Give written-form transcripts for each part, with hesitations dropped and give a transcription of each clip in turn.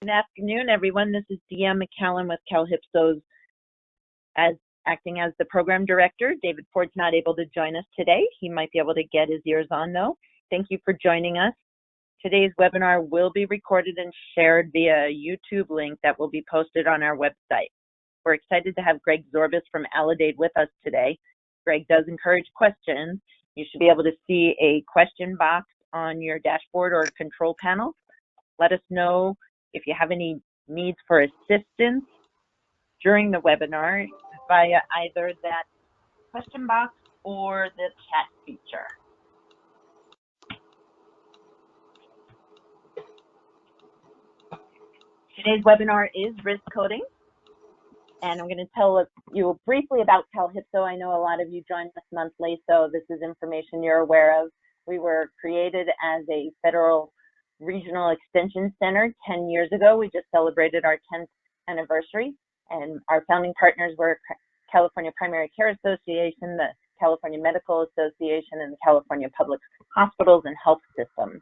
Good afternoon, everyone. This is Deanne McCallum with CalHIPSO's acting as the program director. David Ford's not able to join us today. He might be able to get his ears on, though. Thank you for joining us. Today's webinar will be recorded and shared via a YouTube link that will be posted on our website. We're excited to have Greg Zorbas from Aledade with us today. Greg does encourage questions. You should be able to see a question box on your dashboard or control panel. Let us know if you have any needs for assistance during the webinar via either that question box or the chat feature. Today's webinar is risk coding, and I'm going to tell you briefly about CalHIPSO. I know a lot of you joined us monthly, so this is information you're aware of. We were created as a federal regional extension center 10 years ago. We just celebrated our 10th anniversary, and our founding partners were California Primary Care Association, the California Medical Association, and the California Public Hospitals and Health Systems.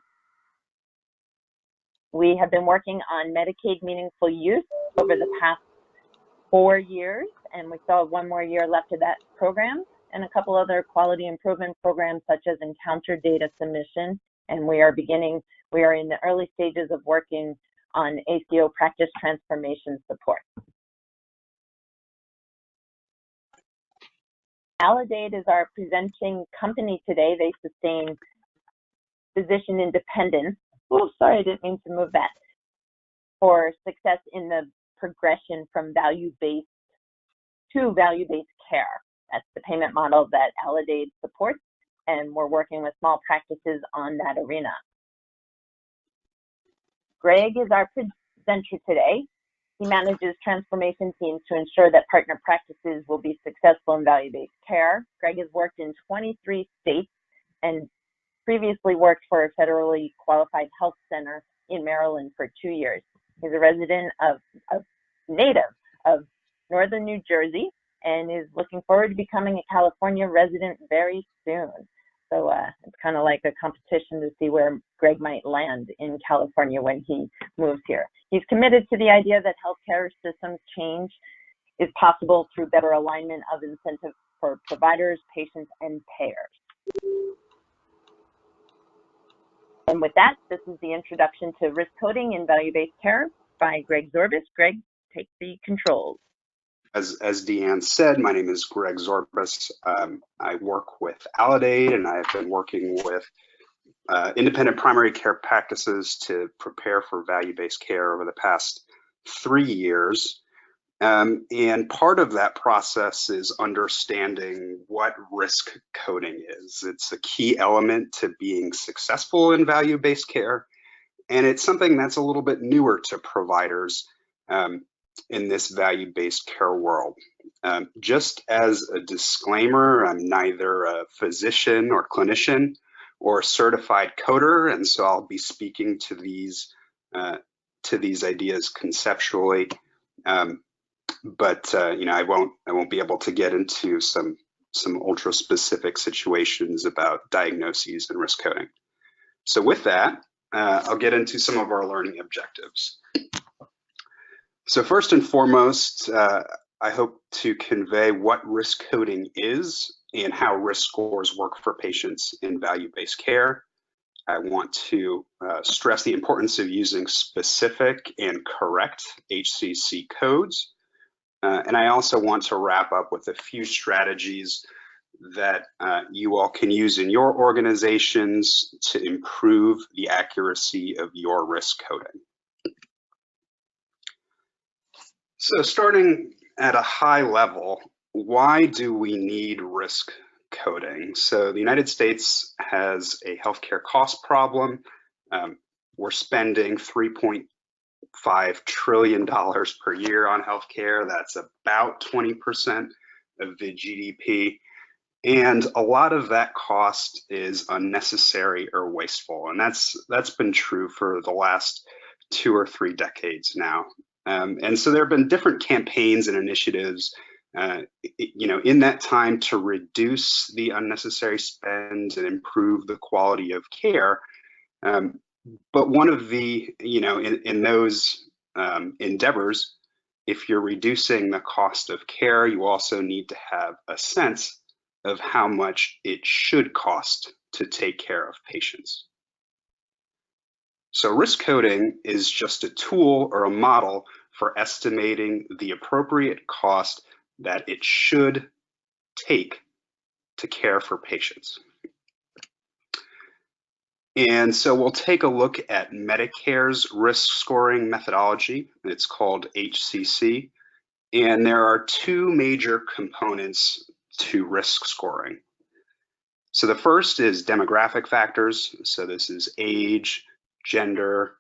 We have been working on Medicaid meaningful use over the past 4 years, and we still have 1 more year left of that program, and a couple other quality improvement programs such as encounter data submission, and we are in the early stages of working on ACO practice transformation support. Aledade is our presenting company today. They sustain physician independence. Oh, sorry, I didn't mean to move that. For success in the progression from value-based to value-based care. That's the payment model that Aledade supports, and we're working with small practices on that arena. Greg is our presenter today. He manages transformation teams to ensure that partner practices will be successful in value-based care. Greg has worked in 23 states and previously worked for a federally qualified health center in Maryland for 2 years. He's a native of northern New Jersey and is looking forward to becoming a California resident very soon. So it's kind of like a competition to see where Greg might land in California when he moves here. He's committed to the idea that healthcare systems change is possible through better alignment of incentives for providers, patients, and payers. And with that, this is the introduction to risk coding in value-based care by Greg Zorbas. Greg, take the controls. As Deanne said, my name is Greg Zorbas. I work with Aledade, and I have been working with independent primary care practices to prepare for value-based care over the past 3 years. And part of that process is understanding what risk coding is. It's a key element to being successful in value-based care, and it's something that's a little bit newer to providers in this value-based care world. Just as a disclaimer, I'm neither a physician or clinician or a certified coder, and so I'll be speaking to these ideas conceptually. But I won't be able to get into some ultra specific situations about diagnoses and risk coding. So with that, I'll get into some of our learning objectives. So first and foremost, I hope to convey what risk coding is and how risk scores work for patients in value-based care. I want to stress the importance of using specific and correct HCC codes. And I also want to wrap up with a few strategies that you all can use in your organizations to improve the accuracy of your risk coding. So starting at a high level, why do we need risk coding? So the United States has a healthcare cost problem. We're spending $3.5 trillion per year on healthcare. That's about 20% of the GDP. And a lot of that cost is unnecessary or wasteful. And that's been true for the last 2 or 3 decades now. And so there have been different campaigns and initiatives, in that time to reduce the unnecessary spend and improve the quality of care. But one of the, in those endeavors, if you're reducing the cost of care, you also need to have a sense of how much it should cost to take care of patients. So risk coding is just a tool or a model for estimating the appropriate cost that it should take to care for patients. And so we'll take a look at Medicare's risk scoring methodology. It's called HCC. And there are two major components to risk scoring. So the first is demographic factors. So this is age, gender,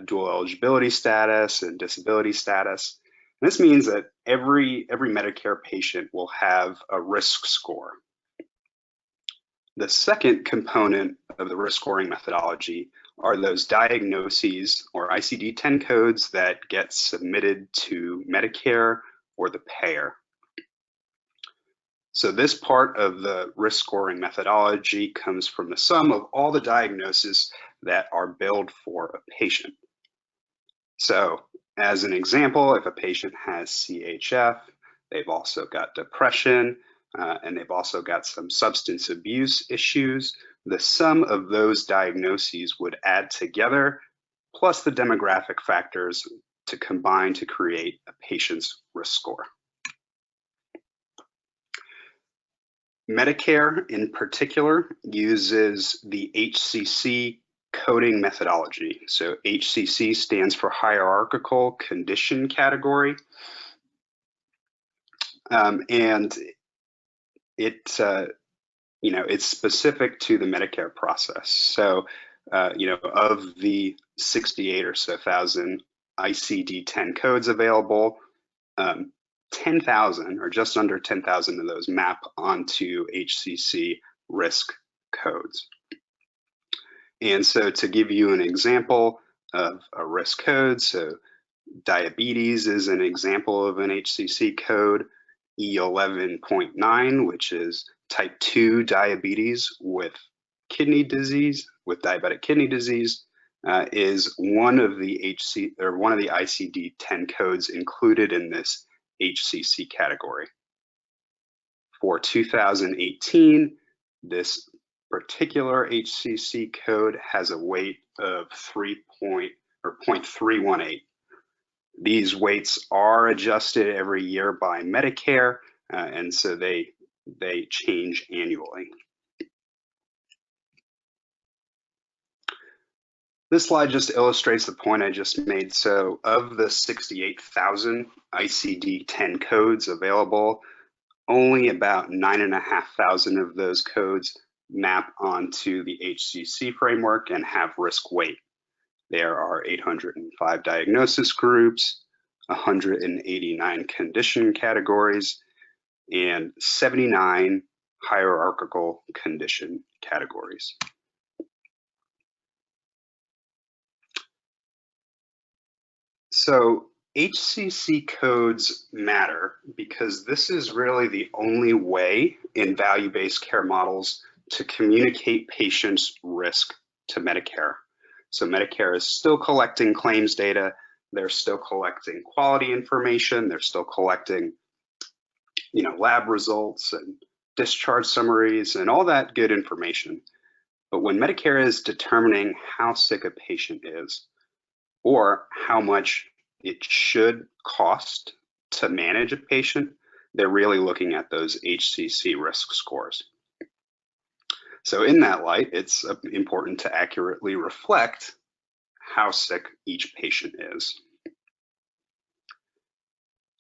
dual eligibility status, and disability status. And this means that every Medicare patient will have a risk score. The second component of the risk scoring methodology are those diagnoses or ICD-10 codes that get submitted to Medicare or the payer. So this part of the risk scoring methodology comes from the sum of all the diagnoses that are billed for a patient. So as an example, if a patient has CHF, they've also got depression, and they've also got some substance abuse issues, the sum of those diagnoses would add together, plus the demographic factors, to combine to create a patient's risk score. Medicare in particular uses the HCC coding methodology. So HCC stands for hierarchical condition category. And it's specific to the Medicare process. So, of the 68 or so thousand ICD-10 codes available, 10,000 or just under 10,000 of those map onto HCC risk codes. And so to give you an example of a risk code, so diabetes is an example of an HCC code, E11.9, which is type 2 diabetes with diabetic kidney disease, is one of the ICD-10 codes included in this HCC category. For 2018, this particular HCC code has a weight of 0.318. These weights are adjusted every year by Medicare, and so they change annually. This slide just illustrates the point I just made. So of the 68,000 ICD-10 codes available, only about 9,500 of those codes map onto the HCC framework and have risk weight. There are 805 diagnosis groups, 189 condition categories, and 79 hierarchical condition categories. So HCC codes matter because this is really the only way in value-based care models to communicate patients' risk to Medicare. So Medicare is still collecting claims data, they're still collecting quality information, they're still collecting, lab results and discharge summaries and all that good information. But when Medicare is determining how sick a patient is or how much it should cost to manage a patient, they're really looking at those HCC risk scores. So in that light, it's important to accurately reflect how sick each patient is.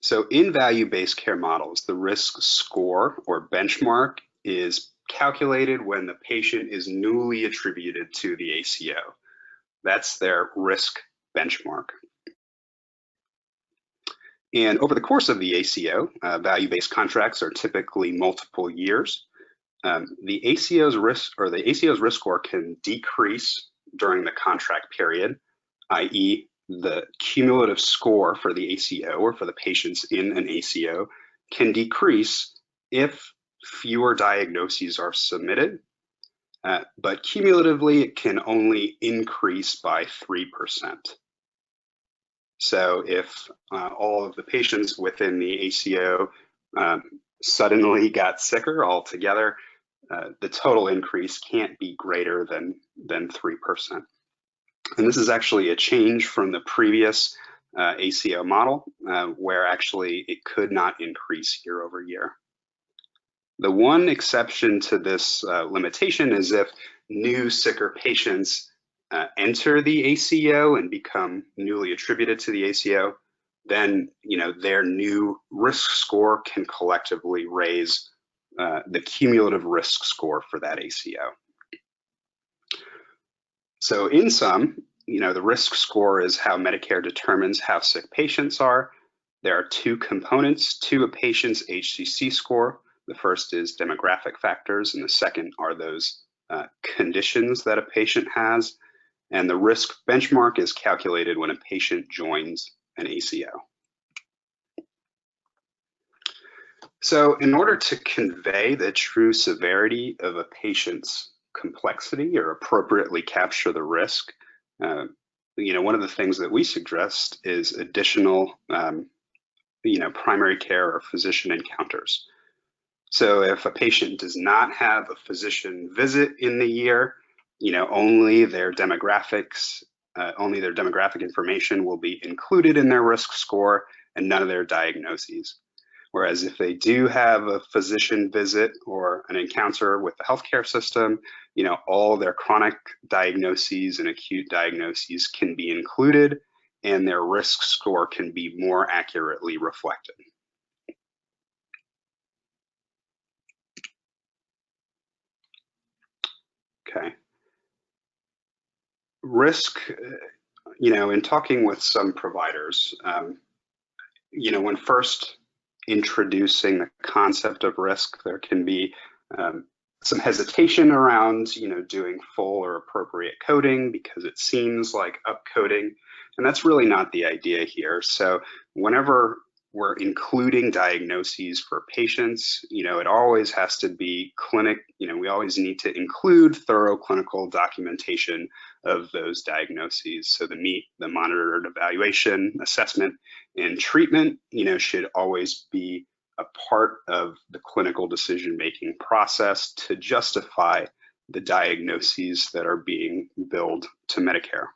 So in value-based care models, the risk score or benchmark is calculated when the patient is newly attributed to the ACO. That's their risk benchmark. And over the course of the ACO, value-based contracts are typically multiple years. The ACO's risk score can decrease during the contract period, i.e. the cumulative score for the ACO or for the patients in an ACO can decrease if fewer diagnoses are submitted, but cumulatively it can only increase by 3%. So if all of the patients within the ACO suddenly got sicker altogether, the total increase can't be greater than 3%. And this is actually a change from the previous ACO model, where actually it could not increase year over year. The one exception to this limitation is if new sicker patients enter the ACO and become newly attributed to the ACO, then their new risk score can collectively raise the cumulative risk score for that ACO. So in sum, the risk score is how Medicare determines how sick patients are. There are two components to a patient's HCC score. The first is demographic factors, and the second are those conditions that a patient has. And the risk benchmark is calculated when a patient joins an ACO. So in order to convey the true severity of a patient's complexity or appropriately capture the risk, one of the things that we suggest is additional, primary care or physician encounters. So if a patient does not have a physician visit in the year, only their demographic information will be included in their risk score and none of their diagnoses. Whereas if they do have a physician visit or an encounter with the healthcare system, all their chronic diagnoses and acute diagnoses can be included and their risk score can be more accurately reflected. Okay. Risk, in talking with some providers, when first introducing the concept of risk, there can be some hesitation around, doing full or appropriate coding because it seems like upcoding, and that's really not the idea here. So whenever we're including diagnoses for patients, it always has to be we always need to include thorough clinical documentation of those diagnoses. So the monitored evaluation, assessment, and treatment, should always be a part of the clinical decision-making process to justify the diagnoses that are being billed to Medicare.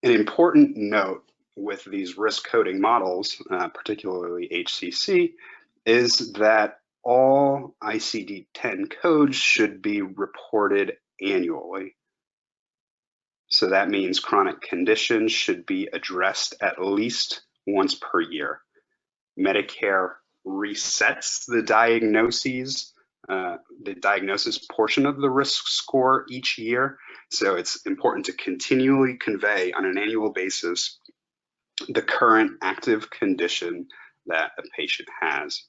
An important note with these risk coding models, particularly HCC, is that all ICD-10 codes should be reported annually. So that means chronic conditions should be addressed at least once per year. Medicare resets the diagnoses, the diagnosis portion of the risk score each year. So it's important to continually convey on an annual basis the current active condition that a patient has.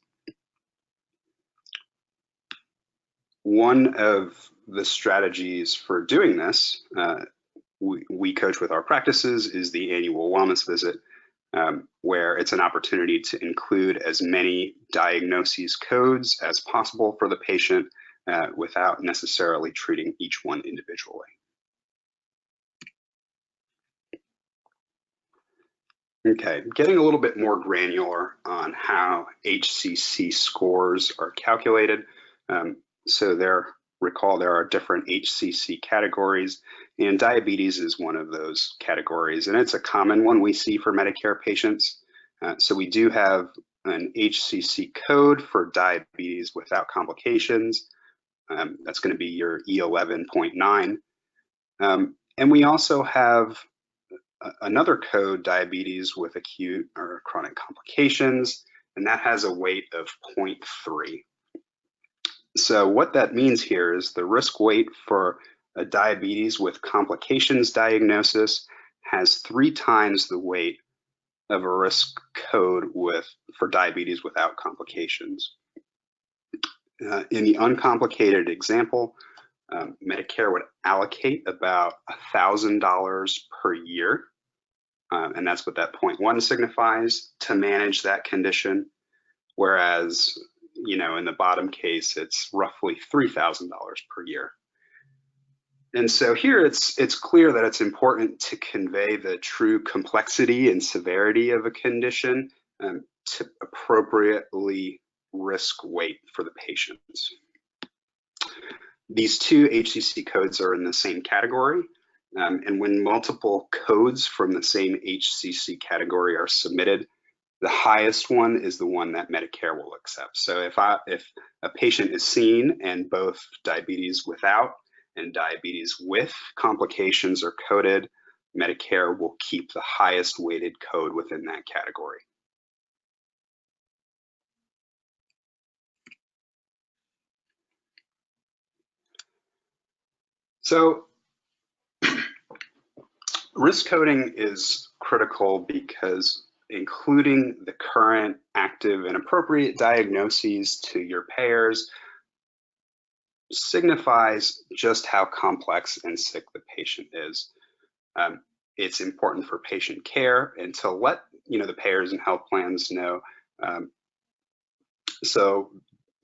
One of the strategies for doing this, we coach with our practices, is the annual wellness visit, where it's an opportunity to include as many diagnoses codes as possible for the patient without necessarily treating each one individually. Okay, getting a little bit more granular on how HCC scores are calculated. Recall there are different HCC categories, and diabetes is one of those categories, and it's a common one we see for Medicare patients. So we do have an HCC code for diabetes without complications. That's going to be your E11.9. And we also have another code, diabetes with acute or chronic complications, and that has a weight of 0.3. So what that means here is the risk weight for a diabetes with complications diagnosis has 3 times the weight of a risk code for diabetes without complications. In the uncomplicated example, Medicare would allocate about $1,000 per year, and that's what that 0.1 signifies, to manage that condition, whereas in the bottom case, it's roughly $3,000 per year. And so here it's clear that it's important to convey the true complexity and severity of a condition to appropriately risk weight for the patients. These two HCC codes are in the same category, and when multiple codes from the same HCC category are submitted, the highest one is the one that Medicare will accept. So if a patient is seen and both diabetes without and diabetes with complications are coded, Medicare will keep the highest weighted code within that category. So risk coding is critical because including the current, active, and appropriate diagnoses to your payers signifies just how complex and sick the patient is. It's important for patient care and to let the payers and health plans know so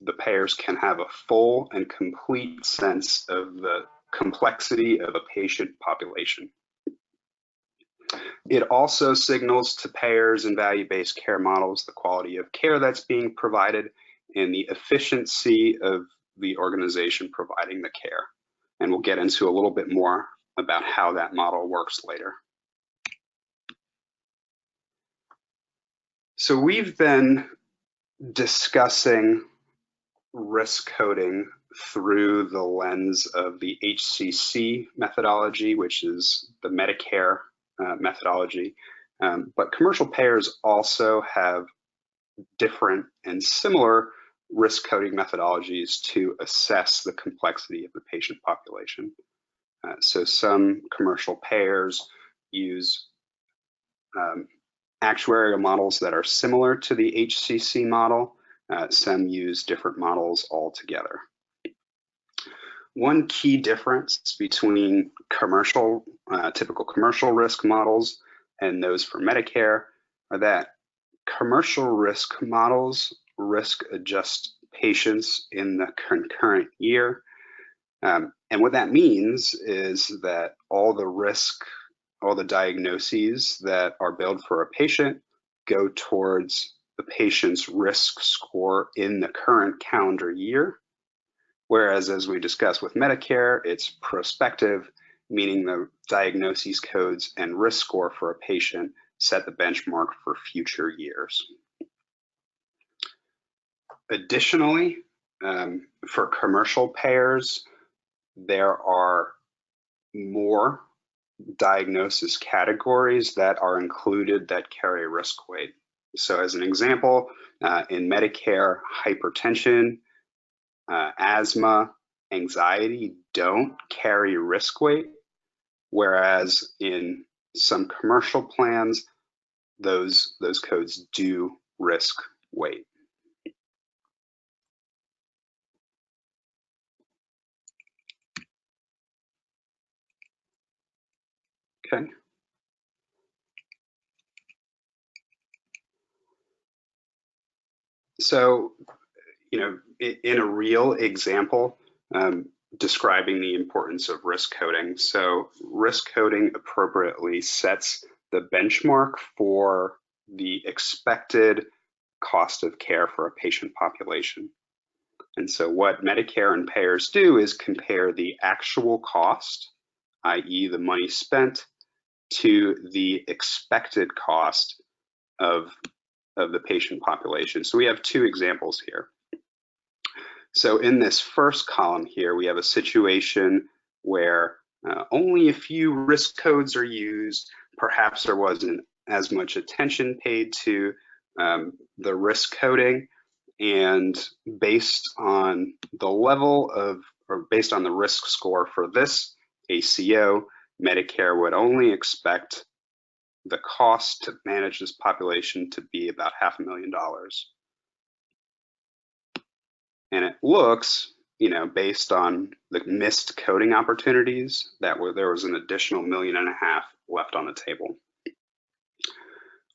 the payers can have a full and complete sense of the complexity of a patient population. It also signals to payers and value-based care models the quality of care that's being provided and the efficiency of the organization providing the care. And we'll get into a little bit more about how that model works later. So we've been discussing risk coding through the lens of the HCC methodology, which is the Medicare methodology. But commercial payers also have different and similar risk coding methodologies to assess the complexity of the patient population. So some commercial payers use actuarial models that are similar to the HCC model. Some use different models altogether. One key difference between typical commercial risk models and those for Medicare are that commercial risk models risk adjust patients in the concurrent year. And what that means is that all the diagnoses that are billed for a patient go towards the patient's risk score in the current calendar year. Whereas, as we discussed with Medicare, it's prospective, meaning the diagnoses codes and risk score for a patient set the benchmark for future years. Additionally, for commercial payers, there are more diagnosis categories that are included that carry risk weight. So as an example, in Medicare, hypertension, asthma, anxiety don't carry risk weight, whereas in some commercial plans, those codes do risk weight. Okay. So, in a real example, describing the importance of risk coding. So risk coding appropriately sets the benchmark for the expected cost of care for a patient population. And so what Medicare and payers do is compare the actual cost, i.e. the money spent, to the expected cost of the patient population. So we have two examples here. So in this first column here, we have a situation where only a few risk codes are used. Perhaps there wasn't as much attention paid to the risk coding, and based on the level of, or based on the risk score for this ACO, Medicare would only expect the cost to manage this population to be about $500,000. And it looks, based on the missed coding opportunities, that there was an additional $1.5 million left on the table.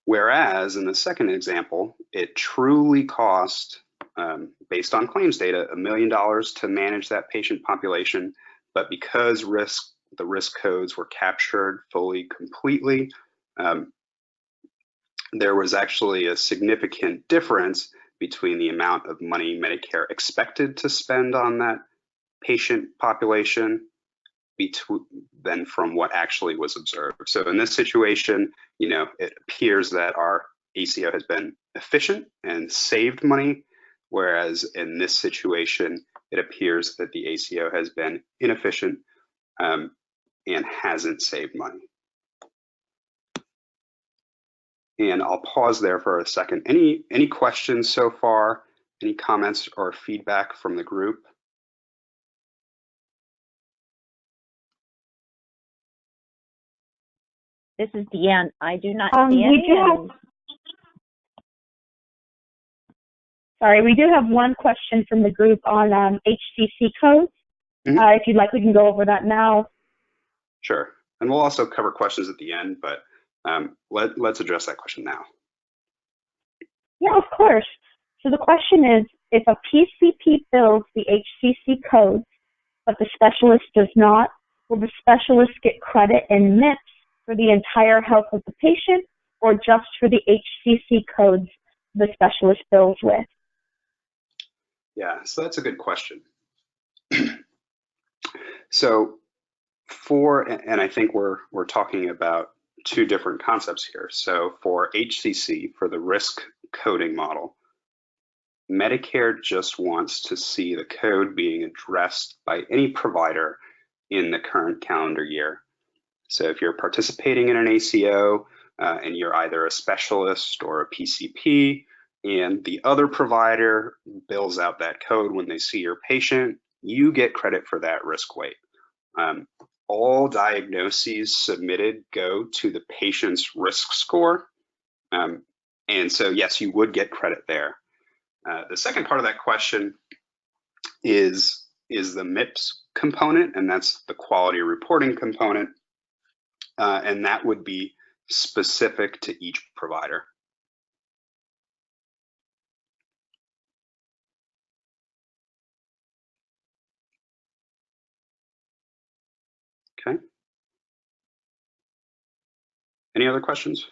Whereas in the second example, it truly cost, based on claims data, $1 million to manage that patient population, but because the risk codes were captured fully, completely, there was actually a significant difference between the amount of money Medicare expected to spend on that patient population than from what actually was observed. So in this situation, it appears that our ACO has been efficient and saved money, whereas in this situation, it appears that the ACO has been inefficient and hasn't saved money. And I'll pause there for a second. Any questions so far? Any comments or feedback from the group? This is Deanne. I do not see any. We do have one question from the group on HCC codes. If you'd like, we can go over that now. Sure. And we'll also cover questions at the end, but let's address that question now. Yeah, of course. So the question is, if a PCP bills the HCC codes, but the specialist does not, will the specialist get credit in MIPS for the entire health of the patient, or just for the HCC codes the specialist bills with? Yeah, so that's a good question. So and I think we're talking about two different concepts here. So for HCC, for the risk coding model, Medicare just wants to see the code being addressed by any provider in the current calendar year. So if you're participating in an ACO and you're either a specialist or a PCP, and the other provider bills out that code when they see your patient, you get credit for that risk weight. All diagnoses submitted go to the patient's risk score. And so, yes, you would get credit there. The second part of that question is the MIPS component, and that's the quality reporting component. And that would be specific to each provider. Okay. Any other questions?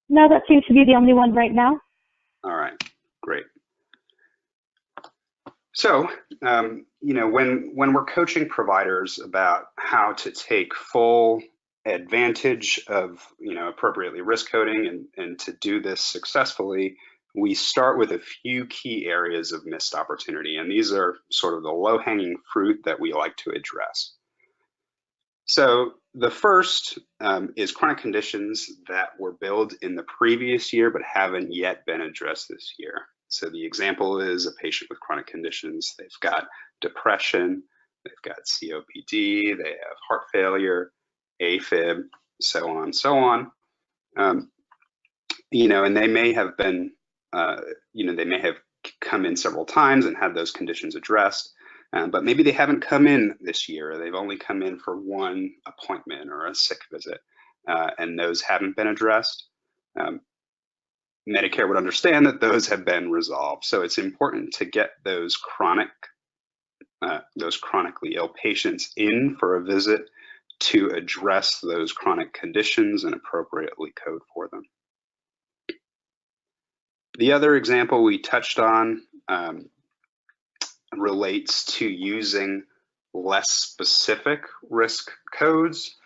No, that seems to be the only one right now. All right, great. So, when we're coaching providers about how to take full advantage of, appropriately risk coding and to do this successfully, we start with a few key areas of missed opportunity, and these are sort of the low-hanging fruit that we like to address. So the first is chronic conditions that were billed in the previous year but haven't yet been addressed this year. So the example is a patient with chronic conditions. They've got depression, they've got COPD, they have heart failure, AFib, so on and so on. And they may have been, they may have come in several times and had those conditions addressed, but maybe they haven't come in this year. They've only come in for one appointment or a sick visit, and those haven't been addressed. Medicare would understand that those have been resolved. So it's important to get those chronically ill patients in for a visit to address those chronic conditions and appropriately code for them. The other example we touched on relates to using less specific risk codes.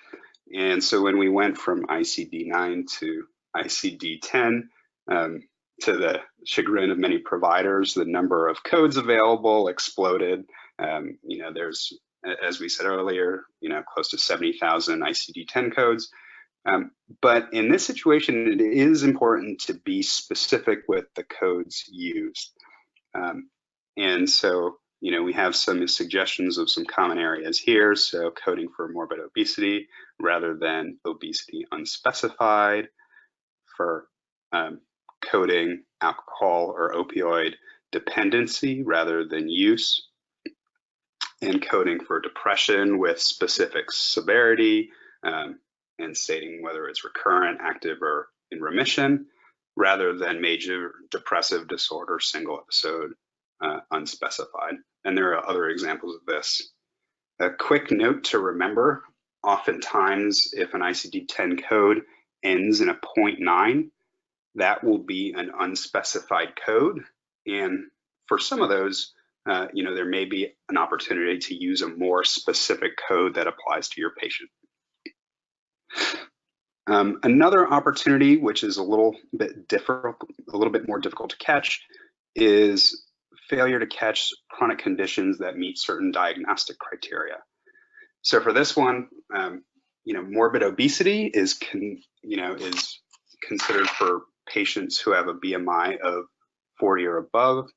And so when we went from ICD-9 to ICD-10, to the chagrin of many providers, the number of codes available exploded. There's, as we said earlier, close to 70,000 ICD-10 codes. But in this situation, it is important to be specific with the codes used. And so, we have some suggestions of some common areas here. So coding for morbid obesity rather than obesity unspecified, for coding alcohol or opioid dependency rather than use, and coding for depression with specific severity, and stating whether it's recurrent, active, or in remission, rather than major depressive disorder, single episode unspecified. And there are other examples of this. A quick note to remember, oftentimes if an ICD-10 code ends in a 0.9, that will be an unspecified code. And for some of those, there may be an opportunity to use a more specific code that applies to your patient. Another opportunity, which is a little bit more difficult to catch, is failure to catch chronic conditions that meet certain diagnostic criteria. So for this one, morbid obesity is considered for patients who have a BMI of 40 or above,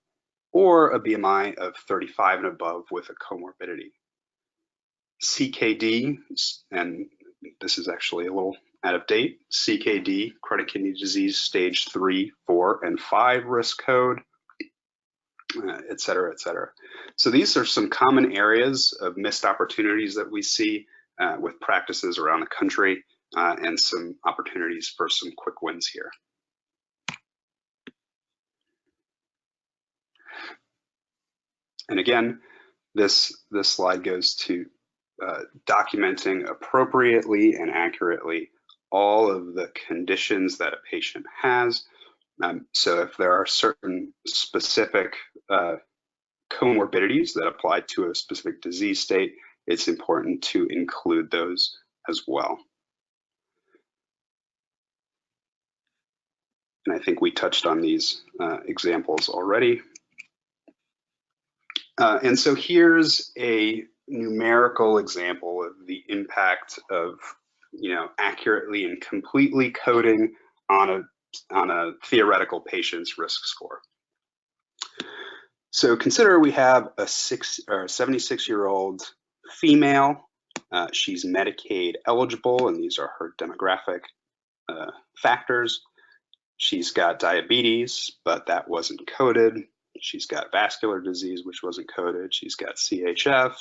or a BMI of 35 and above with a comorbidity. CKD, and this is actually a little out of date, CKD, chronic kidney disease, stage 3, 4, and 5 risk code, et cetera, et cetera. So these are some common areas of missed opportunities that we see with practices around the country, and some opportunities for some quick wins here. And again, this slide goes to documenting appropriately and accurately all of the conditions that a patient has. So if there are certain specific comorbidities that apply to a specific disease state, it's important to include those as well. And I think we touched on these examples already. And so here's a numerical example of the impact of, accurately and completely coding on a theoretical patient's risk score. So consider we have a 76-year-old female. She's Medicaid eligible, and these are her demographic factors. She's got diabetes, but that wasn't coded. She's got vascular disease, which wasn't coded. She's got CHF.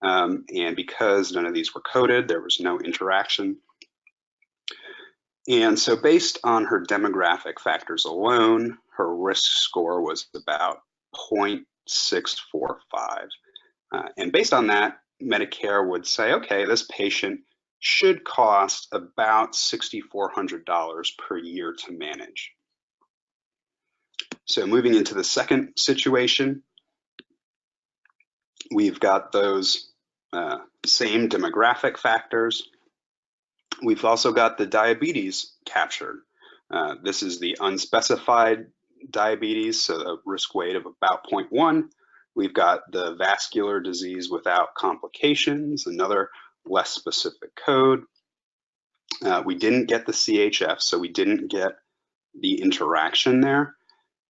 And because none of these were coded, there was no interaction. And so based on her demographic factors alone, her risk score was about 0.645. And based on that, Medicare would say, okay, this patient should cost about $6,400 per year to manage. So moving into the second situation, we've got those same demographic factors. We've also got the diabetes captured. This is the unspecified diabetes, so the risk weight of about 0.1. We've got the vascular disease without complications, another less specific code. We didn't get the CHF, so we didn't get the interaction there.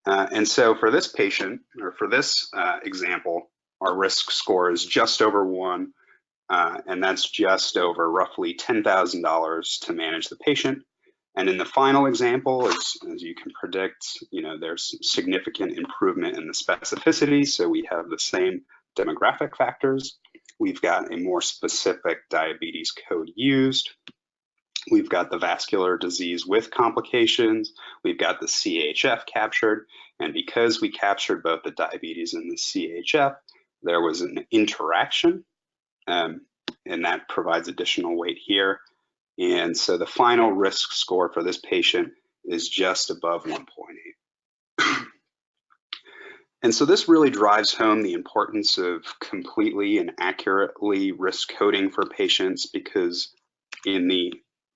And so for this patient, or for this example, our risk score is just over 1, and that's just over roughly $10,000 to manage the patient. And in the final example, as you can predict, there's significant improvement in the specificity, so we have the same demographic factors. We've got a more specific diabetes code used. We've got the vascular disease with complications. We've got the CHF captured. And because we captured both the diabetes and the CHF, there was an interaction, and that provides additional weight here. And so the final risk score for this patient is just above 1.8. And so this really drives home the importance of completely and accurately risk coding for patients, because in the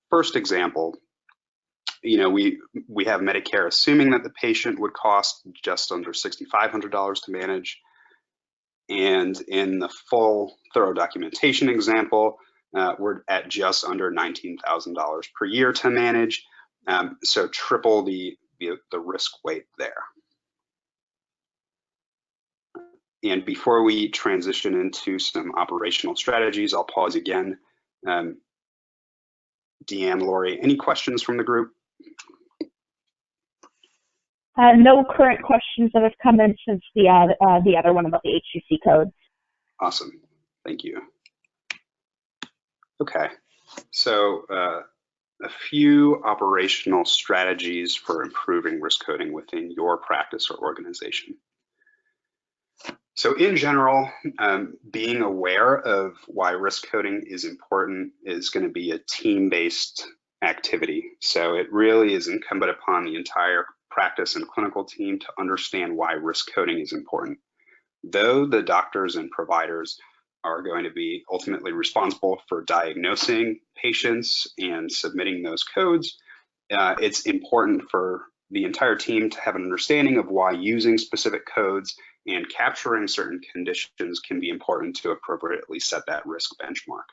first example, we have Medicare assuming that the patient would cost just under $6,500 to manage. And in the full thorough documentation example, we're at just under $19,000 per year to manage. So triple the risk weight there. And before we transition into some operational strategies, I'll pause again. Deanne, Lori, any questions from the group? No current questions that have come in since the other one about the HCC codes. Awesome, thank you. Okay, so a few operational strategies for improving risk coding within your practice or organization. So in general, being aware of why risk coding is important is going to be a team-based activity. So it really is incumbent upon the entire practice and clinical team to understand why risk coding is important. Though the doctors and providers are going to be ultimately responsible for diagnosing patients and submitting those codes, it's important for the entire team to have an understanding of why using specific codes and capturing certain conditions can be important to appropriately set that risk benchmark.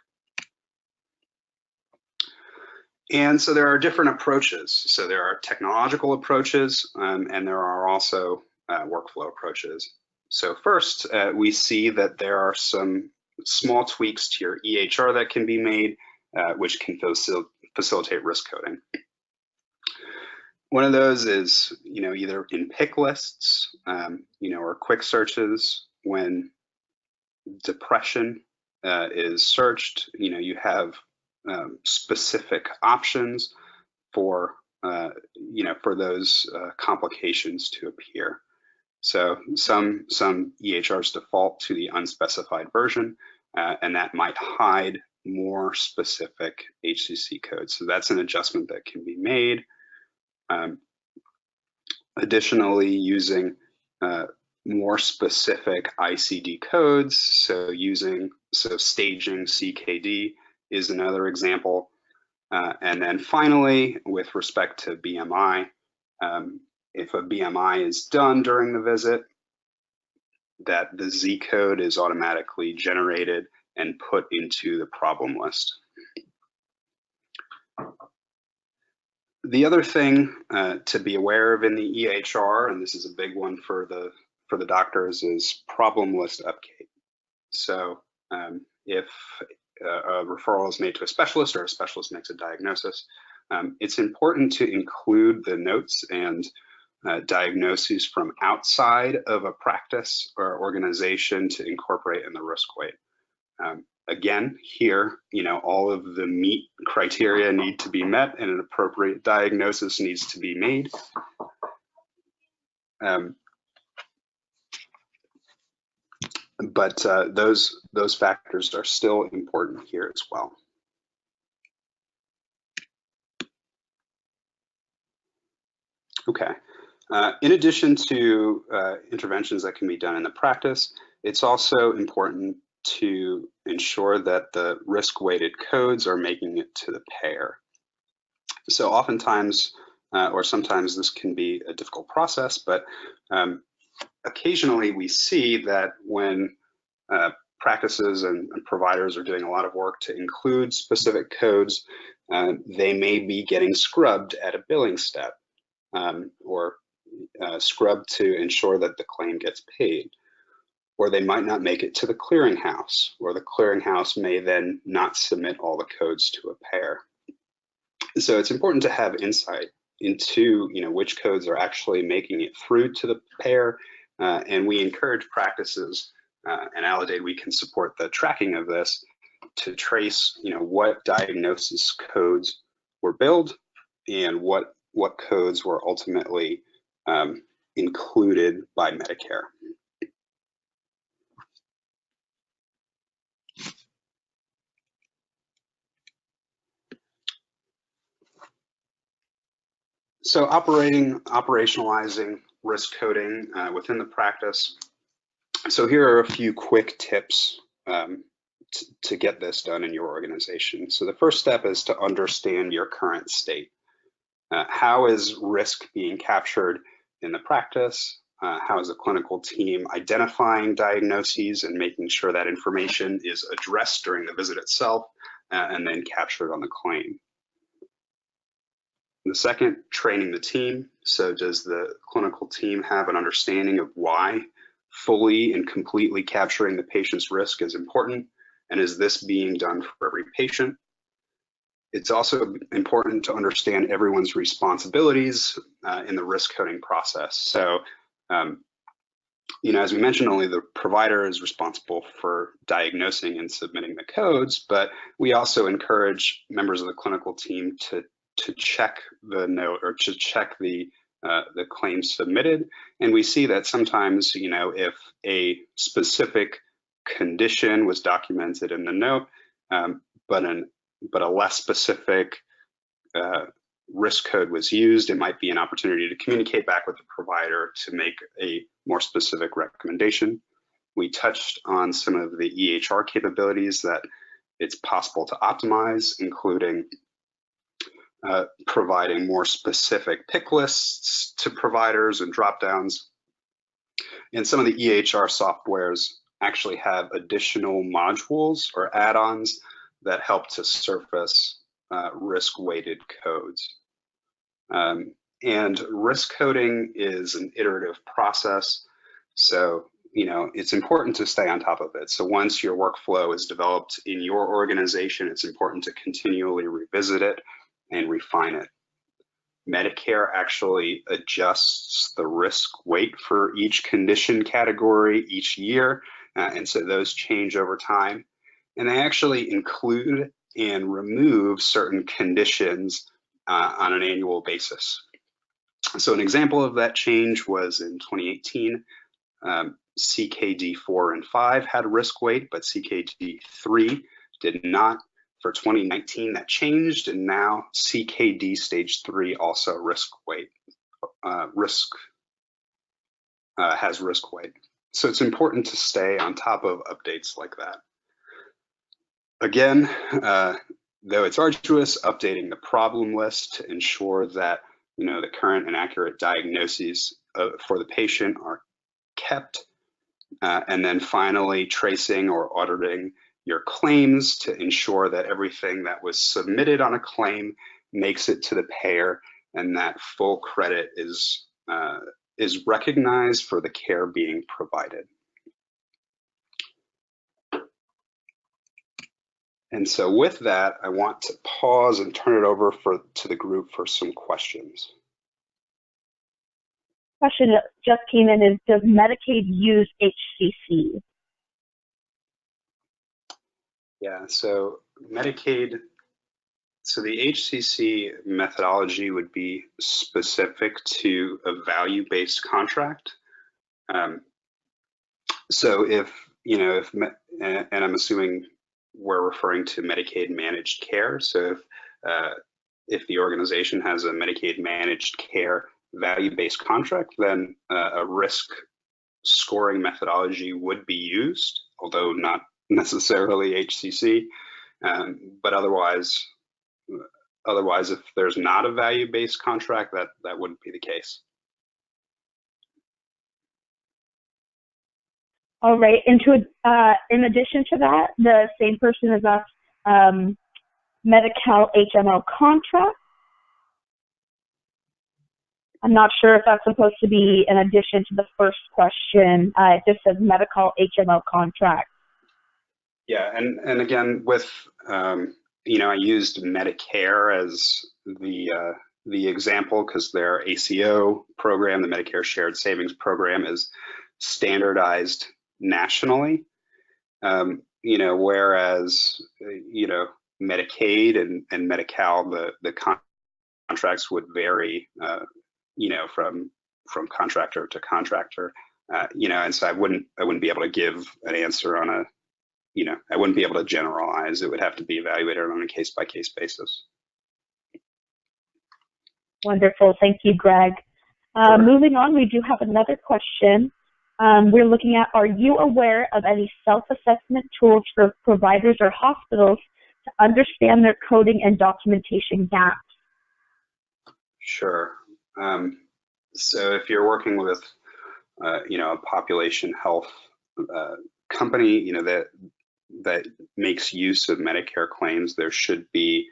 And so there are different approaches. So there are technological approaches, and there are also workflow approaches. So first, we see that there are some small tweaks to your EHR that can be made, which can facilitate risk coding. One of those is, either in pick lists, or quick searches. When depression is searched, you have specific options for, for those complications to appear. So some EHRs default to the unspecified version, and that might hide more specific HCC codes. So that's an adjustment that can be made. Additionally, using more specific ICD codes, so staging CKD is another example. And then finally, with respect to BMI, if a BMI is done during the visit, that the Z code is automatically generated and put into the problem list. The other thing to be aware of in the EHR, and this is a big one for the doctors, is problem list update. So if a referral is made to a specialist or a specialist makes a diagnosis, it's important to include the notes and diagnoses from outside of a practice or organization to incorporate in the risk weight. Again, here, all of the meet criteria need to be met and an appropriate diagnosis needs to be made. But those factors are still important here as well. Okay. In addition to interventions that can be done in the practice, it's also important to ensure that the risk-weighted codes are making it to the payer. So oftentimes, or sometimes this can be a difficult process, but occasionally we see that when practices and providers are doing a lot of work to include specific codes, they may be getting scrubbed at a billing step or scrubbed to ensure that the claim gets paid. Or they might not make it to the clearinghouse, or the clearinghouse may then not submit all the codes to a payer. So it's important to have insight into which codes are actually making it through to the payer, and we encourage practices, and Aledade, we can support the tracking of this to trace what diagnosis codes were billed and what codes were ultimately included by Medicare. So operationalizing risk coding within the practice. So here are a few quick tips to get this done in your organization. So the first step is to understand your current state. How is risk being captured in the practice? How is the clinical team identifying diagnoses and making sure that information is addressed during the visit itself and then captured on the claim? The second, training the team. So does the clinical team have an understanding of why fully and completely capturing the patient's risk is important? And is this being done for every patient? It's also important to understand everyone's responsibilities in the risk coding process. So, as we mentioned, only the provider is responsible for diagnosing and submitting the codes, but we also encourage members of the clinical team to check the note or to check the the claim submitted. And we see that sometimes, you know, if a specific condition was documented in the note, but a less specific risk code was used, it might be an opportunity to communicate back with the provider to make a more specific recommendation. We touched on some of the EHR capabilities that it's possible to optimize, including providing more specific pick lists to providers and drop-downs. And some of the EHR softwares actually have additional modules or add-ons that help to surface risk-weighted codes. And risk coding is an iterative process, so you know it's important to stay on top of it. So once your workflow is developed in your organization, it's important to continually revisit it and refine it. Medicare actually adjusts the risk weight for each condition category each year, and so those change over time. And they actually include and remove certain conditions on an annual basis. So an example of that change was in 2018, CKD 4 and 5 had risk weight, but CKD 3 did not. For 2019, that changed, and now CKD stage 3 also risk weight, has risk weight. So it's important to stay on top of updates like that. Again, though it's arduous, updating the problem list to ensure that you know the current and accurate diagnoses for the patient are kept, and then finally tracing or auditing your claims to ensure that everything that was submitted on a claim makes it to the payer and that full credit is recognized for the care being provided. And so with that, I want to pause and turn it over to the group for some questions. Question that just came in is, does Medicaid use HCC? Yeah, so Medicaid, so the HCC methodology would be specific to a value-based contract. So if, you know, and I'm assuming we're referring to Medicaid managed care. So if the organization has a Medicaid managed care value-based contract, then a risk scoring methodology would be used, although not necessarily HCC. But otherwise, if there's not a value-based contract, that wouldn't be the case. All right, and in addition to that, the same person has asked Medi-Cal HMO contract. I'm not sure if that's supposed to be in addition to the first question. It just says Medi-Cal HMO contract. Yeah, and again, with you know, I used Medicare as the example because their ACO program, the Medicare Shared Savings Program, is standardized nationally. You know, whereas you know Medicaid and Medi-Cal, the contracts would vary. You know, from contractor to contractor. You know, and so I wouldn't be able to give an answer on a, you know, I wouldn't be able to generalize. It would have to be evaluated on a case-by-case basis. Wonderful. Thank you, Greg. Sure. Moving on, we do have another question. We're looking at, are you aware of any self-assessment tools for providers or hospitals to understand their coding and documentation gaps? Sure. So if you're working with, you know, a population health company, you know, that makes use of Medicare claims, there should be,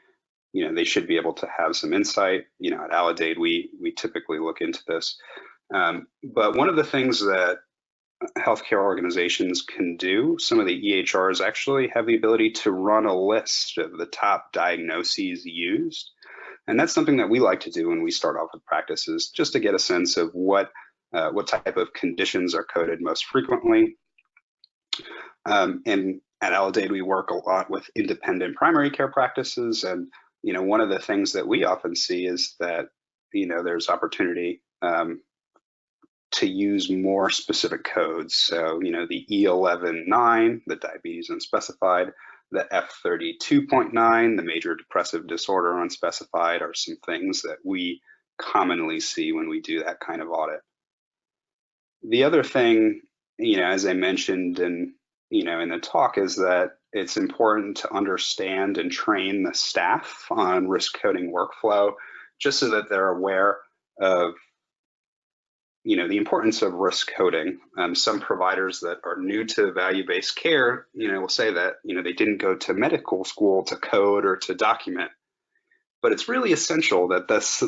you know, they should be able to have some insight. You know, at Aledade, we typically look into this. But one of the things that healthcare organizations can do, some of the EHRs actually have the ability to run a list of the top diagnoses used. And that's something that we like to do when we start off with practices, just to get a sense of what type of conditions are coded most frequently. And at Aledade, we work a lot with independent primary care practices. And, you know, one of the things that we often see is that, you know, there's opportunity to use more specific codes. So, the E11.9, the diabetes unspecified, the F32.9, the major depressive disorder unspecified, are some things that we commonly see when we do that kind of audit. The other thing, as I mentioned in the talk, is that it's important to understand and train the staff on risk coding workflow, just so that they're aware of the importance of risk coding. Some providers that are new to value-based care, will say that, they didn't go to medical school to code or to document. But it's really essential that this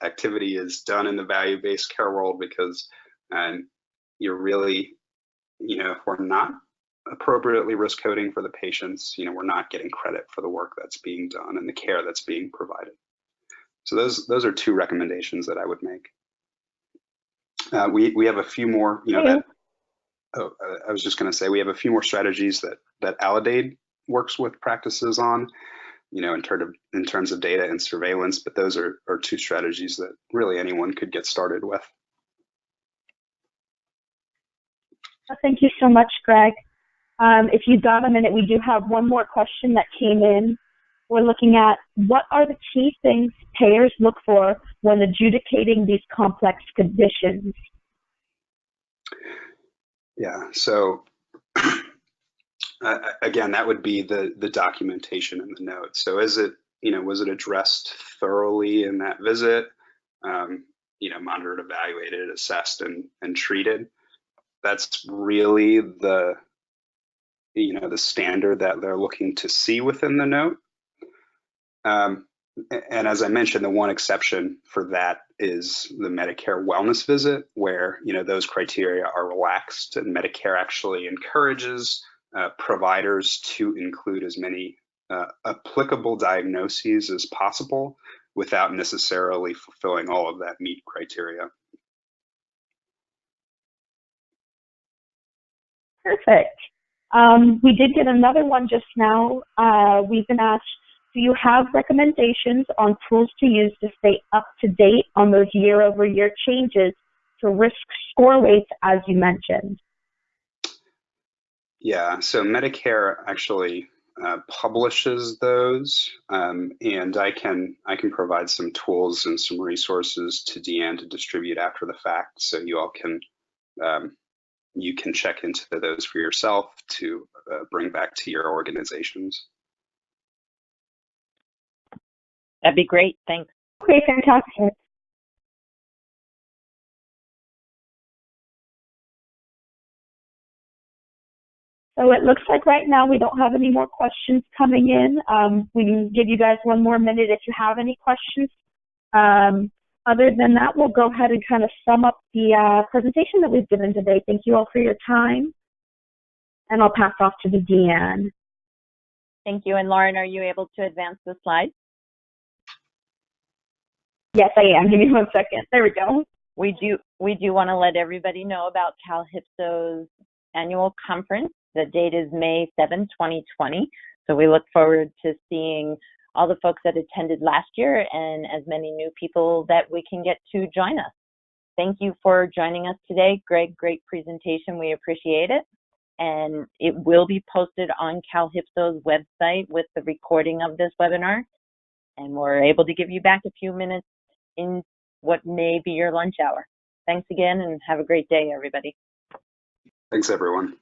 activity is done in the value-based care world, because you're really, if we're not appropriately risk coding for the patients, we're not getting credit for the work that's being done and the care that's being provided. So those are two recommendations that I would make. We have a few more, I was just going to say, we have a few more strategies that Aledade works with practices on, in terms of data and surveillance, but those are two strategies that really anyone could get started with. Thank you so much, Greg. If you've got a minute, we do have one more question that came in. We're looking at, what are the key things payers look for when adjudicating these complex conditions? Yeah, so again, that would be the documentation in the note. So was it addressed thoroughly in that visit? Monitored, evaluated, assessed, and treated. That's really the standard that they're looking to see within the note. And as I mentioned, the one exception for that is the Medicare wellness visit, where those criteria are relaxed, and Medicare actually encourages providers to include as many applicable diagnoses as possible without necessarily fulfilling all of that MEET criteria. Perfect. We did get another one just now. We've been asked, do you have recommendations on tools to use to stay up to date on those year-over-year changes to risk score weights, as you mentioned? Yeah, so Medicare actually publishes those, and I can provide some tools and some resources to Deanne to distribute after the fact, so you all can you can check into those for yourself to bring back to your organizations. That'd be great. Thanks. Okay, fantastic. So it looks like right now we don't have any more questions coming in. We can give you guys one more minute if you have any questions. Other than that, we'll go ahead and kind of sum up the presentation that we've given today. Thank you all for your time. And I'll pass off to Deanne. Thank you. And Lauren, are you able to advance the slide? Yes, I am. Give me 1 second. There we go. We do want to let everybody know about CalHIPSO's annual conference. The date is May 7, 2020. So we look forward to seeing all the folks that attended last year and as many new people that we can get to join us. Thank you for joining us today. Greg, great presentation. We appreciate it. And it will be posted on CalHIPSO's website with the recording of this webinar. And we're able to give you back a few minutes in what may be your lunch hour. Thanks again, and have a great day, everybody. Thanks, everyone.